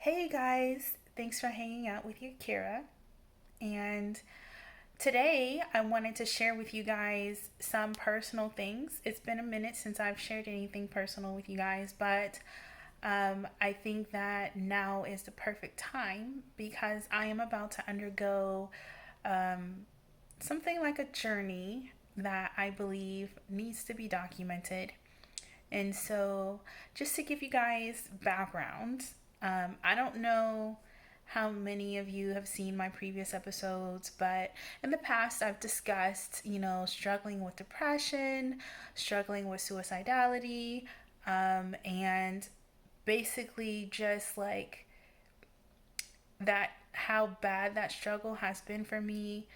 Hey guys, thanks for hanging out with your Kira. And today I wanted to share with you guys some personal things. It's been a minute since I've shared anything personal with you guys, but I think that now is the perfect time because I am about to undergo um, something like a journey that I believe needs to be documented. And so, just to give you guys background, I don't know how many of you have seen my previous episodes, but in the past, I've discussed, struggling with depression, struggling with suicidality, and basically just like that, how bad that struggle has been for me,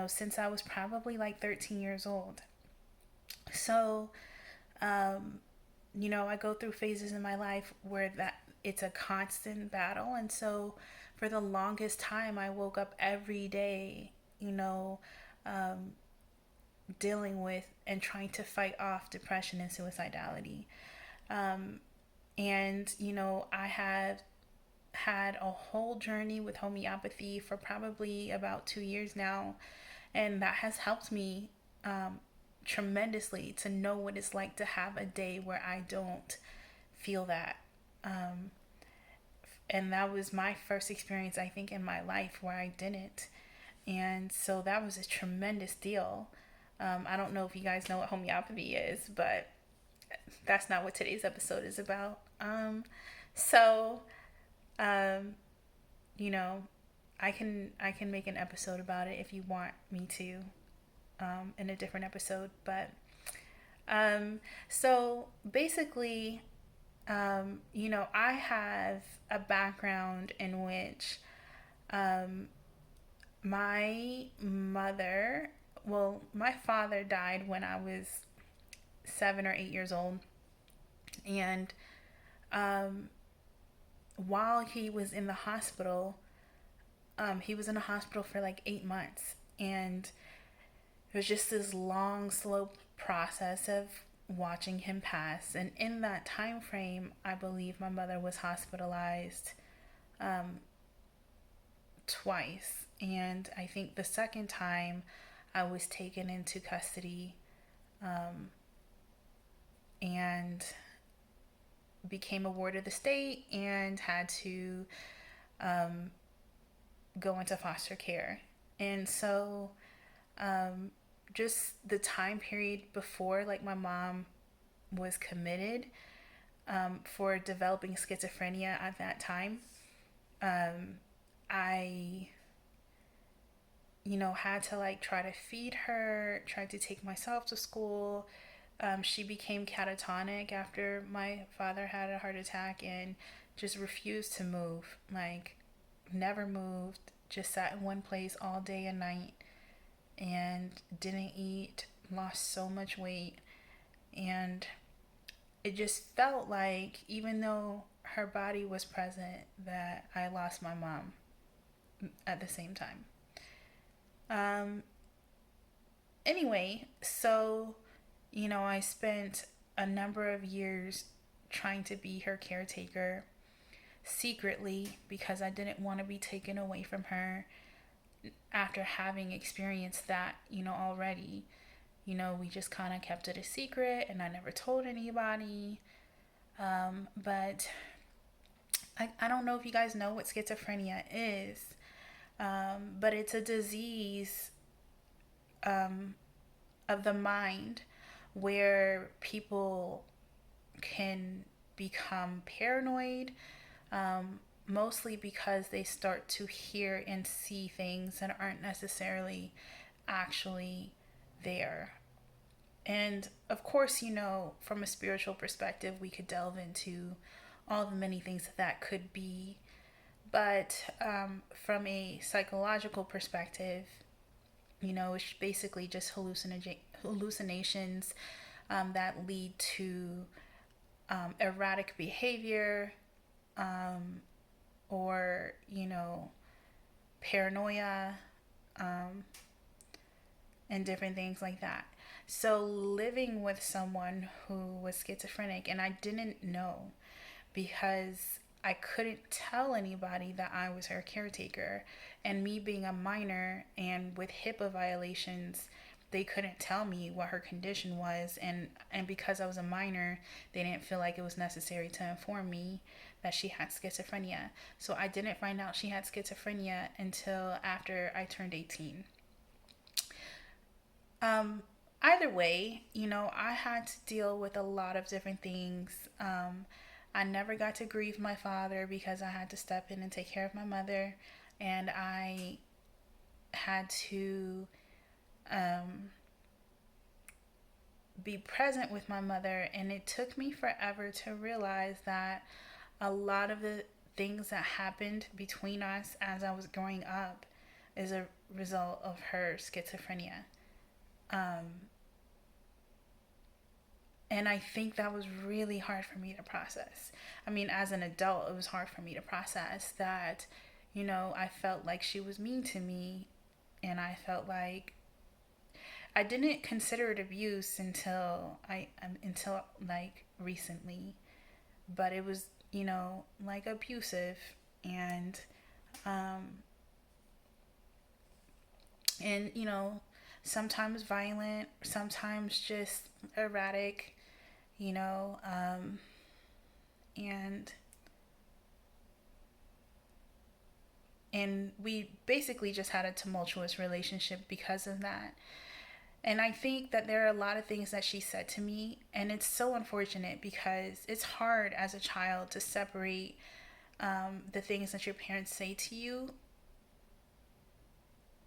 since I was probably like 13 years old. So, um, I go through phases in my life where that it's a constant battle. And so for the longest time, I woke up every day, you know, um, dealing with and trying to fight off depression and suicidality. Um, I have had a whole journey with homeopathy for probably about 2 years now. And that has helped me tremendously to know what it's like to have a day where I don't feel that. Um, and that was my first experience, I think, in my life where I didn't. And so that was a tremendous deal. I don't know if you guys know what homeopathy is, but that's not what today's episode is about. So, um, you know, I can make an episode about it if you want me to, in a different episode. But um, so basically, I have a background in which um, my mother, well, my father died when I was 7 or 8 years old. And um, while he was in the hospital, he was in the hospital for like 8 months. And it was just this long, slow process of watching him pass. And in that time frame, I believe my mother was hospitalized um, twice. And I think the second time I was taken into custody um, and became a ward of the state and had to um, go into foster care. And so, um, just the time period before, like, my mom was committed for developing schizophrenia at that time, um, I, had to like try to feed her, try to take myself to school. She became catatonic after my father had a heart attack and just refused to move. Like, never moved, just sat in one place all day and night and didn't eat, lost so much weight. And it just felt like, even though her body was present, that I lost my mom at the same time. Um, anyway, so, I spent a number of years trying to be her caretaker secretly because I didn't want to be taken away from her after having experienced that, already. We just kind of kept it a secret and I never told anybody. But I don't know if you guys know what schizophrenia is, but it's a disease um, of the mind where people can become paranoid, mostly because they start to hear and see things that aren't necessarily actually there. And of course, from a spiritual perspective, we could delve into all the many things that could be. But from a psychological perspective, it's basically just hallucinations that lead to erratic behavior, um, or, paranoia, um, and different things like that. So, living with someone who was schizophrenic, and I didn't know because I couldn't tell anybody that I was her caretaker. And me being a minor and with HIPAA violations, they couldn't tell me what her condition was. And because I was a minor, they didn't feel like it was necessary to inform me that she had schizophrenia. So I didn't find out she had schizophrenia until after I turned 18. Um, Either way, I had to deal with a lot of different things. I never got to grieve my father because I had to step in and take care of my mother, and I had to um, be present with my mother. And it took me forever to realize that a lot of the things that happened between us as I was growing up is a result of her schizophrenia. Um, and I think that was really hard for me to process. I mean, as an adult, it was hard for me to process that, I felt like she was mean to me, and I felt like I didn't consider it abuse until like recently, but it was, like abusive, and um and sometimes violent, sometimes just erratic, you know, and and we basically just had a tumultuous relationship because of that. And I think that there are a lot of things that she said to me, and it's so unfortunate because it's hard as a child to separate the things that your parents say to you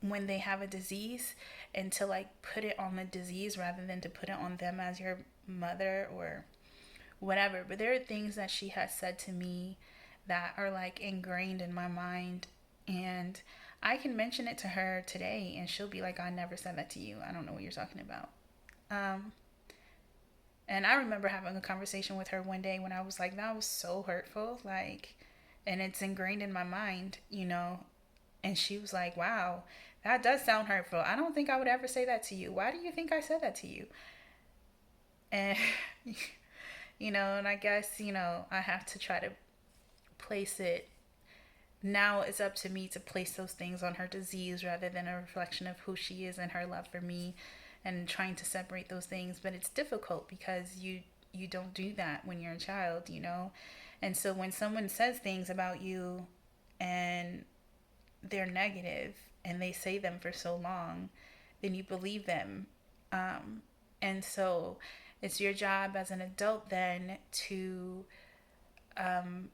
when they have a disease, and to like put it on the disease rather than to put it on them as your mother or whatever. But there are things that she has said to me that are like ingrained in my mind, and I can mention it to her today and she'll be like, I never said that to you. I don't know what you're talking about. Um, and I remember having a conversation with her one day when I was like, that was so hurtful. Like, and it's ingrained in my mind. And she was like, wow, that does sound hurtful. I don't think I would ever say that to you. Why do you think I said that to you? And, and I guess, I have to try to place it. Now it's up to me to place those things on her disease rather than a reflection of who she is and her love for me, and trying to separate those things. But it's difficult because you don't do that when you're a child. And so when someone says things about you and they're negative and they say them for so long, then you believe them. And so it's your job as an adult then to um,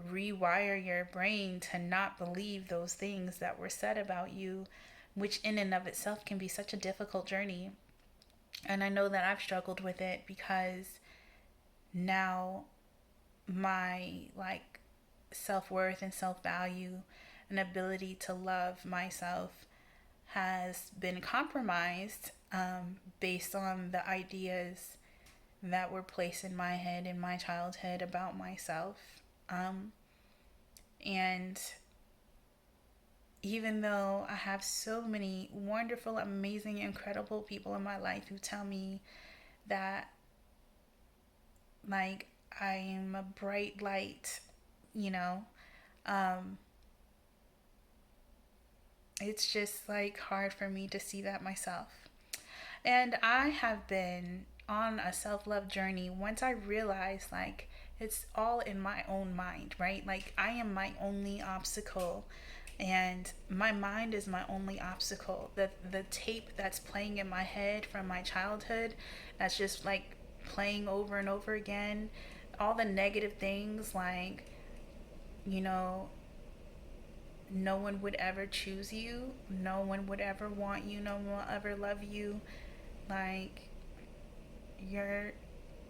rewire your brain to not believe those things that were said about you, which in and of itself can be such a difficult journey. And I know that I've struggled with it because now my like self-worth and self-value and ability to love myself has been compromised, based on the ideas that were placed in my head in my childhood about myself. Um, and even though I have so many wonderful, amazing, incredible people in my life who tell me that, like, I am a bright light, you know, um, it's just like hard for me to see that myself. And I have been on a self love journey once I realized, like, it's all in my own mind, right? Like, I am my only obstacle, and my mind is my only obstacle. The tape that's playing in my head from my childhood, that's just like playing over and over again, all the negative things, like, you know, no one would ever choose you, no one would ever want you, no one will ever love you, like, you're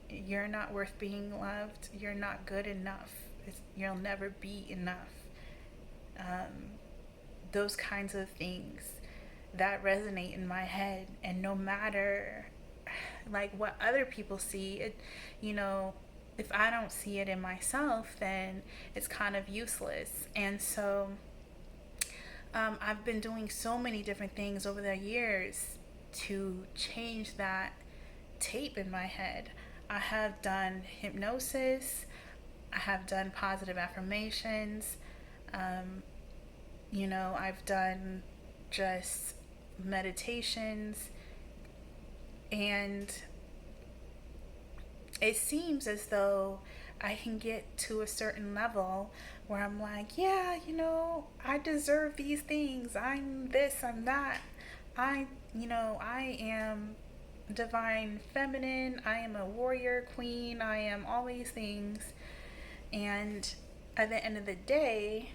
you're not worth being loved, you're not good enough, you'll never be enough. um, those kinds of things that resonate in my head, and no matter like what other people see it, you know if I don't see it in myself, then it's kind of useless. And so I've been doing so many different things over the years to change that tape in my head. I have done hypnosis, I have done positive affirmations. Um, I've done just meditations, and it seems as though I can get to a certain level where I'm like, yeah, I deserve these things. I'm this, I'm that. I am divine feminine. I am a warrior queen. I am all these things. And at the end of the day,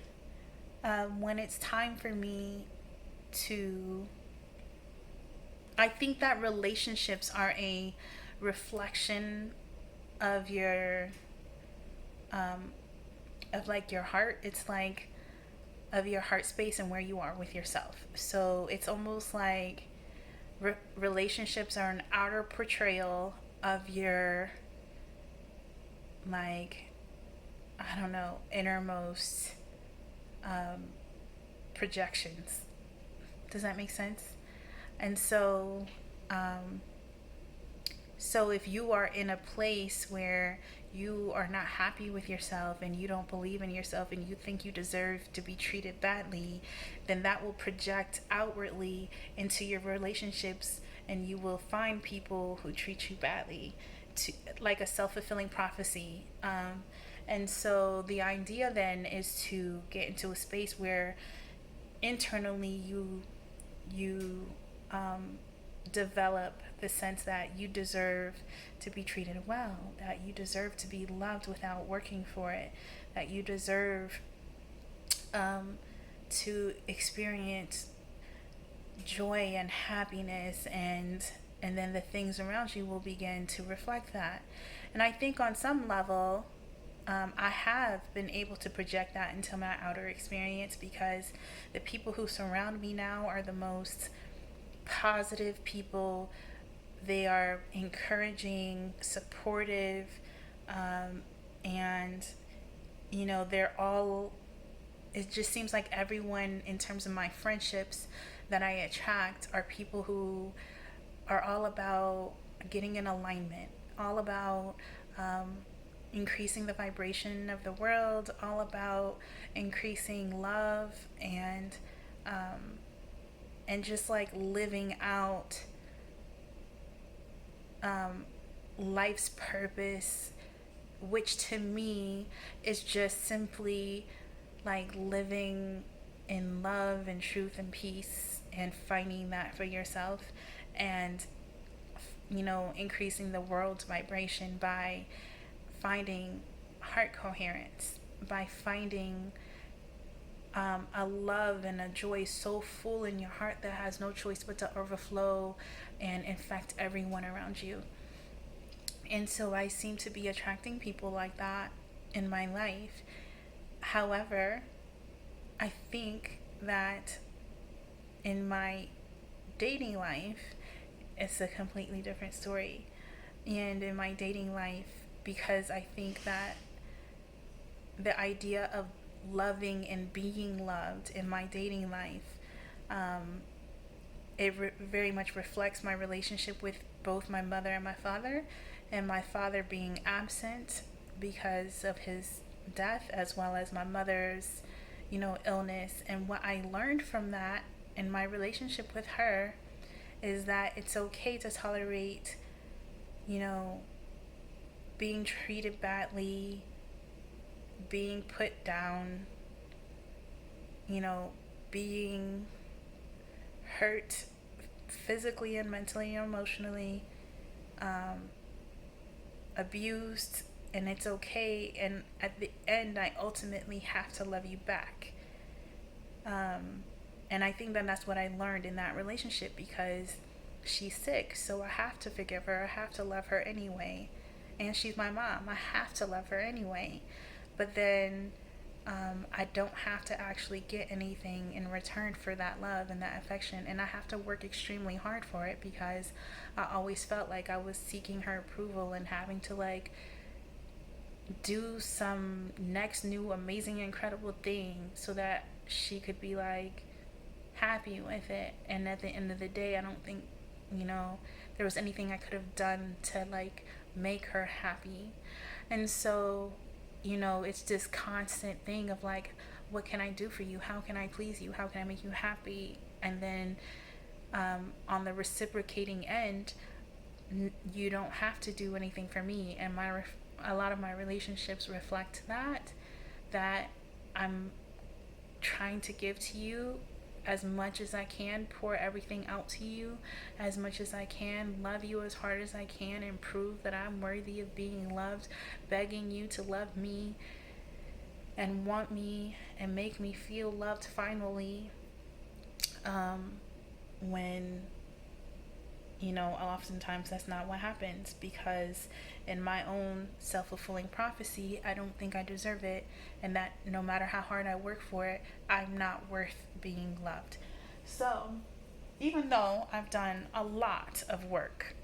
when it's time for me to, I think that relationships are a reflection of your um, of like your heart. It's like of your heart space and where you are with yourself. So it's almost like relationships are an outer portrayal of your, like, I don't know, innermost um, projections. Does that make sense? And um, so if you are in a place where you are not happy with yourself and you don't believe in yourself and you think you deserve to be treated badly, then that will project outwardly into your relationships, and you will find people who treat you badly, to like a self-fulfilling prophecy. And so the idea then is to get into a space where internally you um, develop the sense that you deserve to be treated well, that you deserve to be loved without working for it, that you deserve um, to experience joy and happiness, and then the things around you will begin to reflect that. And I think on some level, I have been able to project that into my outer experience, because the people who surround me now are the most positive people. They are encouraging, supportive, and they're all, it just seems like everyone in terms of my friendships that I attract are people who are all about getting in alignment, all about um, increasing the vibration of the world, all about increasing love, um, and just like living out um, life's purpose, which to me is just simply like living in love and truth and peace, and finding that for yourself, and increasing the world's vibration by finding heart coherence, by finding a love and a joy so full in your heart that has no choice but to overflow and infect everyone around you. And so I seem to be attracting people like that in my life. However, I think that in my dating life, it's a completely different story. And in my dating life, because I think that the idea of loving and being loved in my dating life, um, very much reflects my relationship with both my mother and my father, and my father being absent because of his death, as well as my mother's, illness. And what I learned from that in my relationship with her is that it's okay to tolerate, you know, being treated badly, being put down, being hurt physically and mentally and emotionally, um, abused, and it's okay. And at the end, I ultimately have to love you back. Um, and I think that that's what I learned in that relationship, because she's sick, so I have to forgive her. I have to love her anyway. And she's my mom. I have to love her anyway. But then I don't have to actually get anything in return for that love and that affection. And I have to work extremely hard for it, because I always felt like I was seeking her approval and having to like do some next new amazing incredible thing so that she could be like happy with it. And at the end of the day, I don't think, there was anything I could have done to like make her happy. And so it's this constant thing of like, what can I do for you? How can I please you? How can I make you happy? And then on the reciprocating end, you don't have to do anything for me. And a lot of my relationships reflect that I'm trying to give to you as much as I can, pour everything out to you as much as I can, love you as hard as I can, and prove that I'm worthy of being loved, begging you to love me and want me and make me feel loved finally. When oftentimes that's not what happens, because in my own self-fulfilling prophecy, I don't think I deserve it, and that no matter how hard I work for it, I'm not worth being loved. So, even though I've done a lot of work,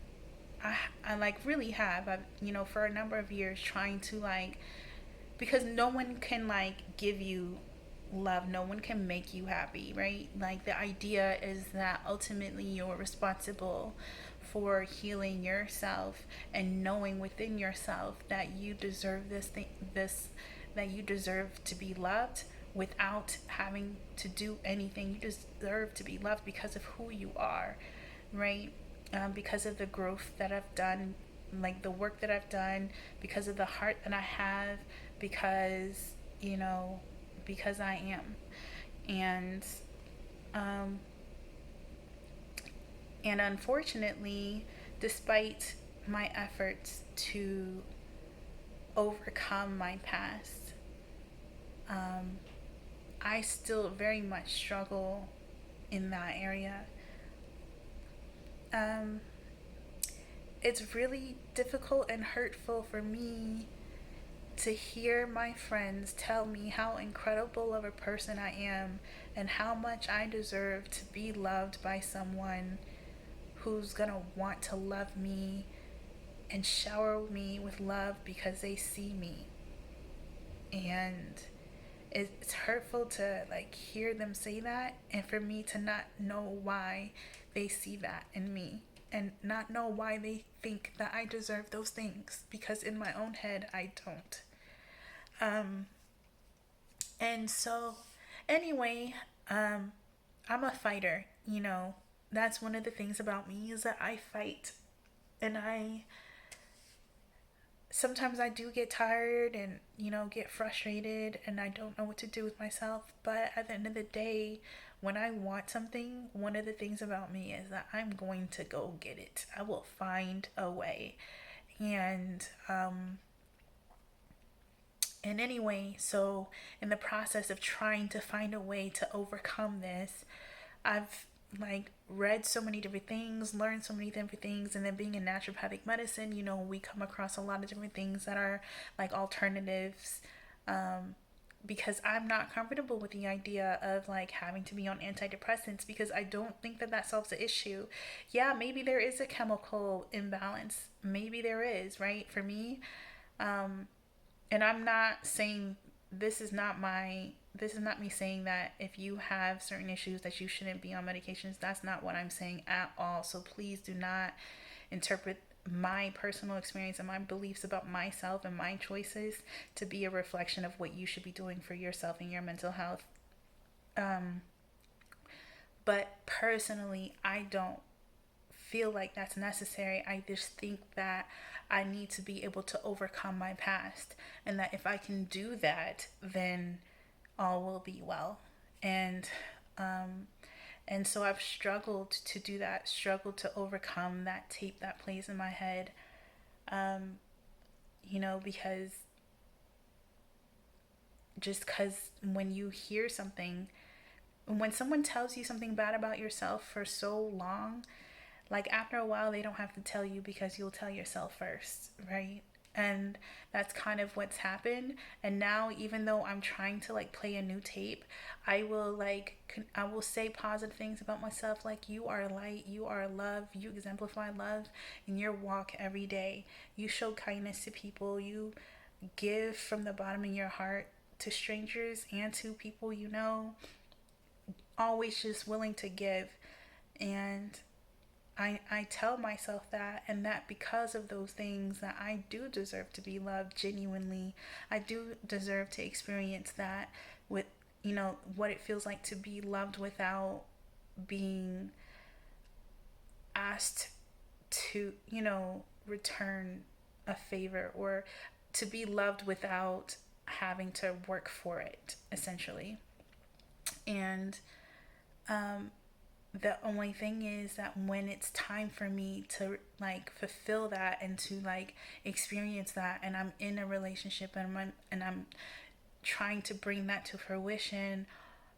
I like really have, I've, for a number of years trying to like, because no one can like give you love, no one can make you happy, right? Like the idea is that ultimately you're responsible for healing yourself and knowing within yourself that you deserve this that you deserve to be loved without having to do anything. You deserve to be loved because of who you are, right? Because of the growth that I've done, like the work that I've done, because of the heart that I have, because, because I am. And, um, and unfortunately, despite my efforts to overcome my past, um, I still very much struggle in that area. Um, it's really difficult and hurtful for me to hear my friends tell me how incredible of a person I am and how much I deserve to be loved by someone who's gonna want to love me and shower me with love because they see me. And it's hurtful to like hear them say that, and for me to not know why they see that in me, and not know why they think that I deserve those things, because in my own head I don't. Um, and so, anyway, um, I'm a fighter. That's one of the things about me, is that I fight, and I sometimes I do get tired and get frustrated, and I don't know what to do with myself. But at the end of the day, when I want something, one of the things about me is that I'm going to go get it. I will find a way. And anyway, so in the process of trying to find a way to overcome this, I've like read so many different things, learned so many different things, and then being in naturopathic medicine, we come across a lot of different things that are like alternatives. Um, because I'm not comfortable with the idea of like having to be on antidepressants, because I don't think that that solves the issue. Yeah, maybe there is a chemical imbalance. Maybe there is, right? For me, um, and I'm not saying, this is not me saying that if you have certain issues that you shouldn't be on medications. That's not what I'm saying at all. So please do not interpret my personal experience and my beliefs about myself and my choices to be a reflection of what you should be doing for yourself and your mental health. Um, but personally, I don't feel like that's necessary. I just think that I need to be able to overcome my past, and that if I can do that, then all will be well. And um, and so I've struggled to do that, struggled to overcome that tape that plays in my head. Um, because just because when you hear something, when someone tells you something bad about yourself for so long, like after a while they don't have to tell you, because you'll tell yourself first, right? And that's kind of what's happened. And now, even though I'm trying to like play a new tape, I will say positive things about myself, like you are light, you are love, you exemplify love in your walk every day. You show kindness to people, you give from the bottom of your heart to strangers and to people always just willing to give. And I tell myself that, and that because of those things, that I do deserve to be loved genuinely. I do deserve to experience that with, what it feels like to be loved without being asked to, return a favor, or to be loved without having to work for it, essentially. And um, the only thing is that when it's time for me to like fulfill that and to like experience that, and I'm in a relationship, and I'm trying to bring that to fruition,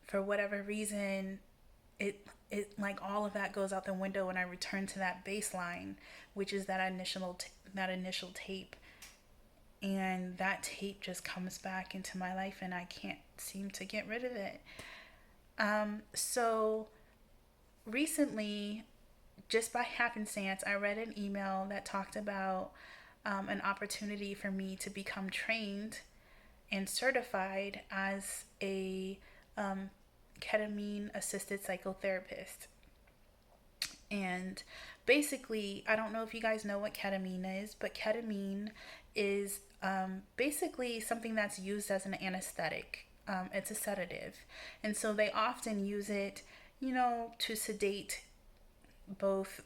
for whatever reason, it like all of that goes out the window, and I return to that baseline, which is that initial tape, and that tape just comes back into my life, and I can't seem to get rid of it. So recently, just by happenstance, I read an email that talked about an opportunity for me to become trained and certified as a um, ketamine assisted psychotherapist. And basically, I don't know if you guys know what ketamine is, but ketamine is basically something that's used as an anesthetic. It's a sedative. And so they often use it, to sedate both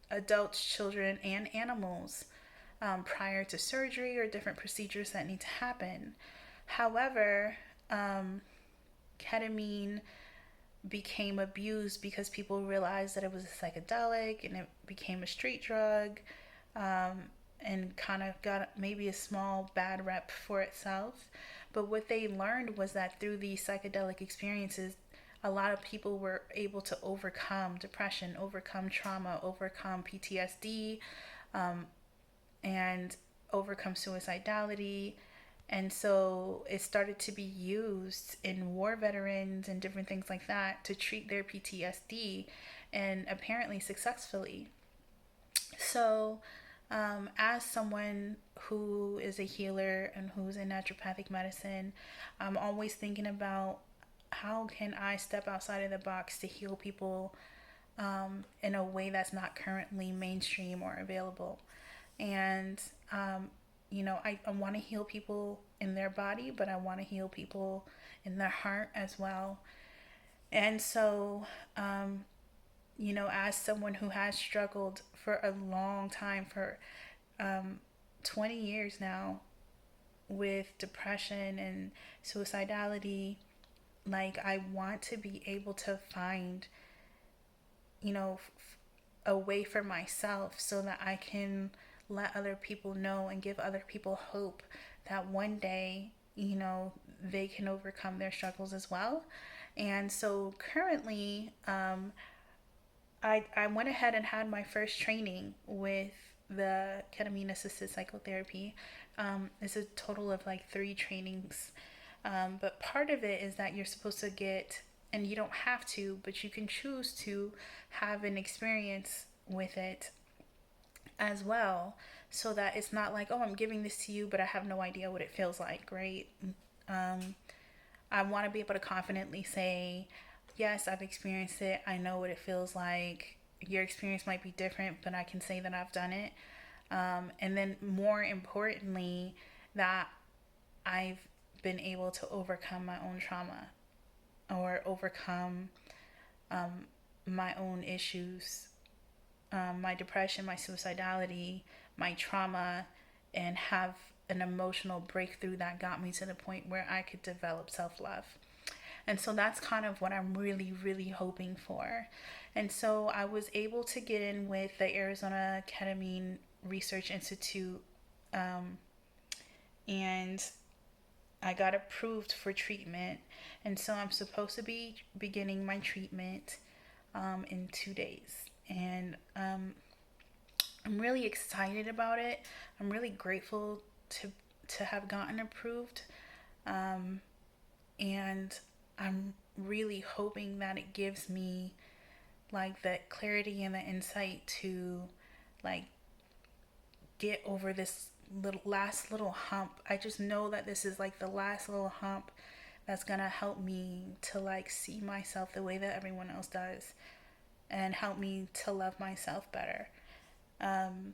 adults, children, and animals prior to surgery or different procedures that need to happen. However, ketamine became abused because people realized that it was a psychedelic, and it became a street drug, um, and kind of got maybe a small bad rep for itself. But what they learned was that through these psychedelic experiences, a lot of people were able to overcome depression, overcome trauma, overcome PTSD, um, and overcome suicidality. And so it started to be used in war veterans and different things like that to treat their PTSD, and apparently successfully. So, as someone who is a healer and who's in naturopathic medicine, I'm always thinking about how can I step outside of the box to heal people in a way that's not currently mainstream or available. And I want to heal people in their body, but I want to heal people in their heart as well. And so, as someone who has struggled for a long time, for um, 20 years now, with depression and suicidality, like I want to be able to find, a way for myself so that I can let other people know and give other people hope that one day, they can overcome their struggles as well. And so currently, I went ahead and had my first training with the ketamine assisted psychotherapy. It's a total of like 3 trainings. But part of it is that you're supposed to get, and you don't have to, but you can choose to have an experience with it as well, so that it's not like, oh, I'm giving this to you, but I have no idea what it feels like, right? Um, I want to be able to confidently say, yes, I've experienced it. I know what it feels like. Your experience might be different, but I can say that I've done it. And then, more importantly, that I've been able to overcome my own trauma, or overcome um, my own issues, my depression, my suicidality, my trauma, and have an emotional breakthrough that got me to the point where I could develop self love. And so that's kind of what I'm really, really hoping for. And so I was able to get in with the Arizona Ketamine Research Institute, um, and I got approved for treatment. And so I'm supposed to be beginning my treatment in 2 days. And I'm really excited about it. I'm really grateful to have gotten approved. Um, and I'm really hoping that it gives me like the clarity and the insight to like get over this last little hump. I just know that this is like the last little hump that's gonna help me to like see myself the way that everyone else does. and help me to love myself better. Um,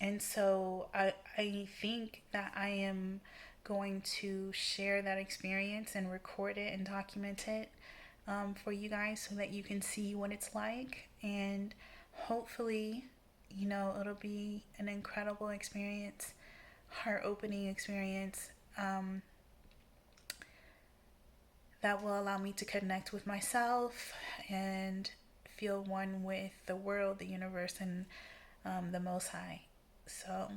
and so I think that I am going to share that experience and record it and document it for you guys so that you can see what it's like. And hopefully, it'll be an incredible experience, heart opening experience that will allow me to connect with myself and feel one with the world, the universe, and the Most High. So,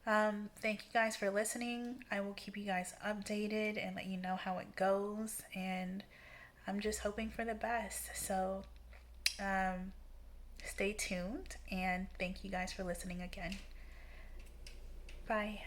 thank you guys for listening. I will keep you guys updated and let you know how it goes. And I'm just hoping for the best. So, um, stay tuned and thank you guys for listening again. Bye.